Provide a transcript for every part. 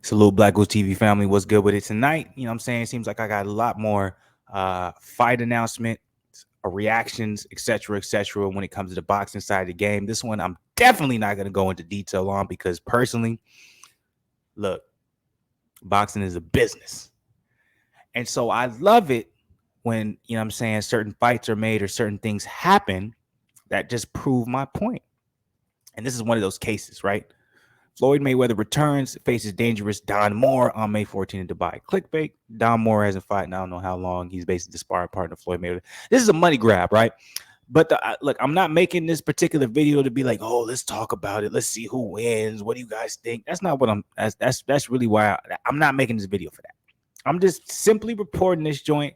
Salute BlakGooseTV family. What's good with it tonight? You know what I'm saying? It seems like I got a lot more fight announcement, reactions, etc., when it comes to the boxing side of the game. This one I'm definitely not going to go into detail on because personally, look, boxing is a business. And so I love it when, you know what I'm saying, certain fights are made or certain things happen that just prove my point. And this is one of those cases, right? Floyd Mayweather returns, faces dangerous Don Moore on May 14th in Dubai. Clickbait. Don Moore hasn't fought in I don't know how long. He's basically the sparring partner of Floyd Mayweather. This is a money grab, right? But look, I'm not making this particular video to be like, oh, let's talk about it. Let's see who wins. What do you guys think? That's not what I'm. That's really why I'm not making this video for that. I'm just simply reporting this joint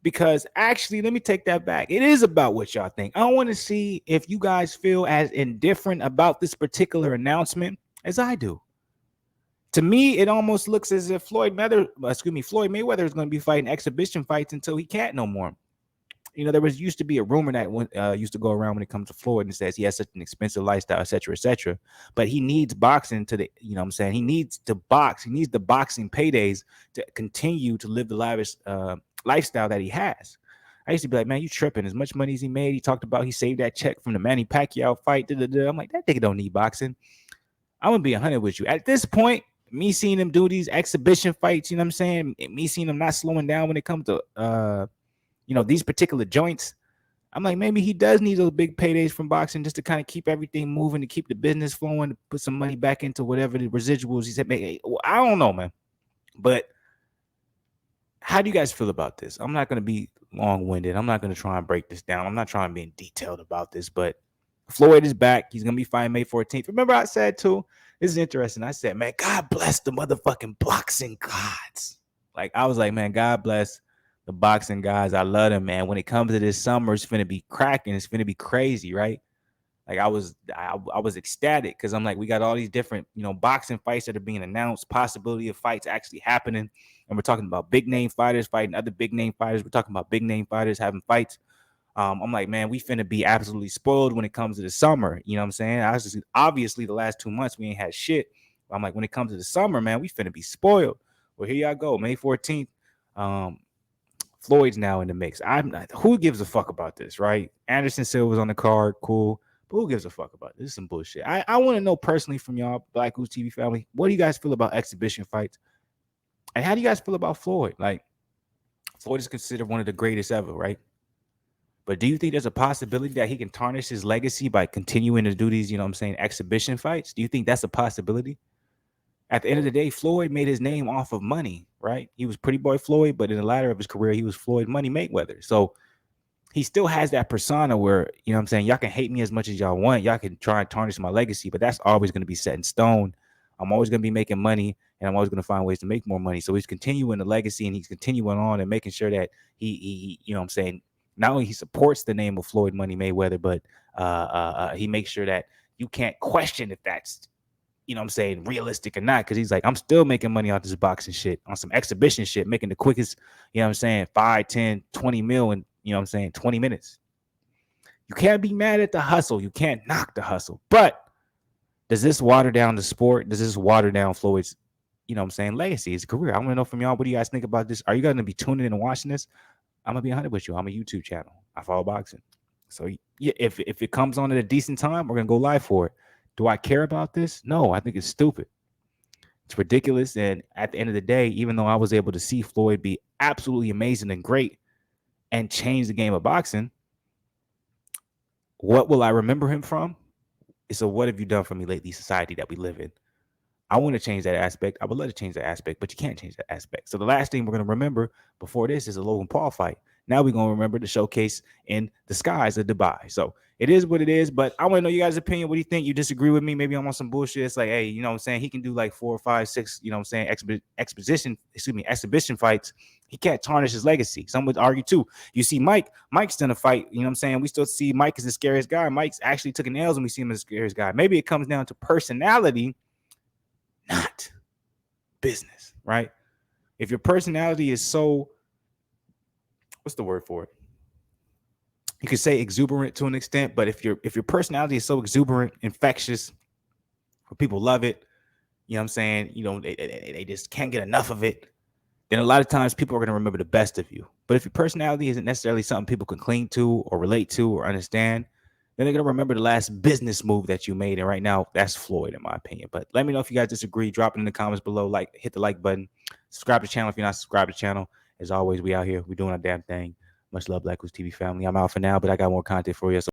because actually, let me take that back. It is about what y'all think. I want to see if you guys feel as indifferent about this particular announcement as I do. To me, it almost looks as if Floyd Mayweather is going to be fighting exhibition fights until he can't no more. You know, there used to be a rumor that used to go around when it comes to Floyd and says he has such an expensive lifestyle, et cetera, et cetera. But he needs boxing you know what I'm saying? He needs to box. He needs the boxing paydays to continue to live the lavish lifestyle that he has. I used to be like, man, you tripping. As much money as he made, he talked about he saved that check from the Manny Pacquiao fight. I'm like, that nigga don't need boxing. I'm going to be 100 with you. At this point, me seeing him do these exhibition fights, you know what I'm saying? Me seeing him not slowing down when it comes to these particular joints, I'm like, maybe he does need those big paydays from boxing just to kind of keep everything moving, to keep the business flowing, to put some money back into whatever the residuals he said. I don't know, man. But how do you guys feel about this? I'm not going to be long-winded. I'm not going to try and break this down. I'm not trying to be detailed about this, but Floyd is back. He's going to be fighting May 14th. Remember I said, too, this is interesting. I said, man, God bless the motherfucking boxing gods. Like, I was like, man, God bless the boxing guys. I love them, man. When it comes to this summer, it's finna be cracking. It's finna be crazy, right? Like I was ecstatic because I'm like, we got all these different, boxing fights that are being announced, possibility of fights actually happening. And we're talking about big name fighters fighting other big name fighters. We're talking about big name fighters having fights. I'm like, man, we finna be absolutely spoiled when it comes to the summer. You know what I'm saying? Obviously the last 2 months we ain't had shit. But I'm like, when it comes to the summer, man, we finna be spoiled. Well, here y'all go, May 14th. Floyd's now in the mix. Who gives a fuck about this, right? Anderson Silva's on the card, cool. But who gives a fuck about this? This is some bullshit. I want to know personally from y'all, BlakGooseTV family, what do you guys feel about exhibition fights? And how do you guys feel about Floyd? Like, Floyd is considered one of the greatest ever, right? But do you think there's a possibility that he can tarnish his legacy by continuing to do these, exhibition fights? Do you think that's a possibility? At the end of the day, Floyd made his name off of money, right? He was Pretty Boy Floyd, but in the latter of his career, he was Floyd Money Mayweather. So he still has that persona where, y'all can hate me as much as y'all want. Y'all can try and tarnish my legacy, but that's always going to be set in stone. I'm always going to be making money, and I'm always going to find ways to make more money. So he's continuing the legacy, and he's continuing on and making sure that he not only he supports the name of Floyd Money Mayweather, but he makes sure that you can't question if that's realistic or not, because he's like, I'm still making money off this boxing shit, on some exhibition shit, making the quickest, 5, 10, 20 mil in, 20 minutes. You can't be mad at the hustle. You can't knock the hustle. But does this water down the sport? Does this water down Floyd's, legacy, his career? I want to know from y'all, what do you guys think about this? Are you going to be tuning in and watching this? I'm going to be 100 with you. I'm a YouTube channel. I follow boxing. So yeah, if it comes on at a decent time, we're going to go live for it. Do I care about this? No, I think it's stupid. It's ridiculous. And at the end of the day, even though I was able to see Floyd be absolutely amazing and great and change the game of boxing, what will I remember him from? It's a what have you done for me lately society that we live in. I want to change that aspect. I would love to change that aspect, but you can't change that aspect. So the last thing we're going to remember before this is a Logan Paul fight. Now we're going to remember the showcase in the skies of Dubai. So it is what it is, but I want to know you guys' opinion. What do you think? You disagree with me? Maybe I'm on some bullshit. It's like, hey, you know what I'm saying? He can do like 4 or 5, 6, exhibition fights. He can't tarnish his legacy. Some would argue too. You see Mike's done a fight. You know what I'm saying? We still see Mike as the scariest guy. Mike's actually took an L's when we see him as the scariest guy. Maybe it comes down to personality, not business, right? If your personality is so, what's the word for it? You could say exuberant to an extent, but if your personality is so exuberant, infectious, where people love it, you know what I'm saying, they just can't get enough of it, then a lot of times people are going to remember the best of you. But if your personality isn't necessarily something people can cling to or relate to or understand, then they're going to remember the last business move that you made. And right now, that's Floyd, in my opinion. But let me know if you guys disagree. Drop it in the comments below. Hit the like button. Subscribe to the channel if you're not subscribed to the channel. As always, we out here. We're doing our damn thing. Much love, BlakGooseTV family. I'm out for now, but I got more content for you. So